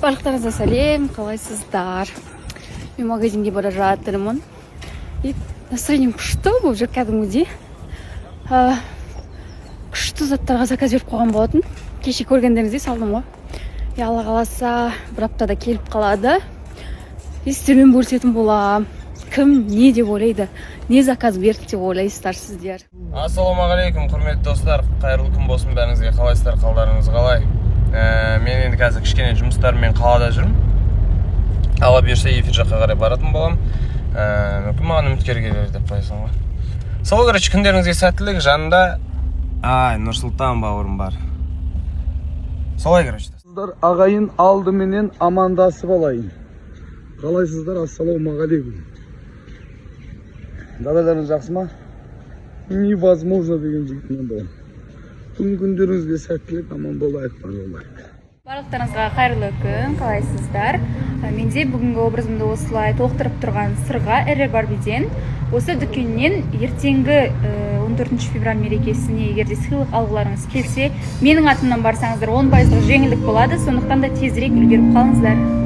Барлықтарыңызға сәлем, қалайсыздар? Мен магазинге бара жатырмын. И настроением күшті болып жүр кәдімгідей. Күшті заттарға заказ беріп қойған болатын. Кеше көргендеріңіздей салдым ғой. Алла қаласа бір аптада келіп қалады. Сіздермен бөлісетін боламын. Кім не деп ойлайды, не заказ берді деп ойлайсыздар сіздер. Ассалаумағалейкум, құрметті достар. Қайырлы күн болсын бәріңізге. Қалайсыздар, қалдарыңыз қалай? Мен енді қазір кішкене жұмыстарыммен қалада жүрмін. Алла берсе эфир жаққа қарай баратын болам. Мүмкін маған үміткер келер деп қойсың ғой. Сол короче, күндеріңізге сәттілік. Жанында Нұрсұлтан бауырым бар. Солай короче. Ағайын алдыменен амандасып алайын. Қалайсыздар? Ассалаумағалейкум. Дадаларыңыз жақсы ма? Невозможно деген жігітмен болам. Күндеріңізге сәттілік, аман болайық, Барлықтарыңызға қайырлы күн, қалайсыздар? Менде бүгінгі образымды осылай толықтырып тұрған сырға әрі барбиден. Осы дүкеннен ертеңгі 14 февраль мерекесіне егерде сыйлық алғыларыңыз келсе, менің атымнан барсаңыздар 10% жеңілдік болады, сондықтан да тезірек үлгеріп қалыңыздар.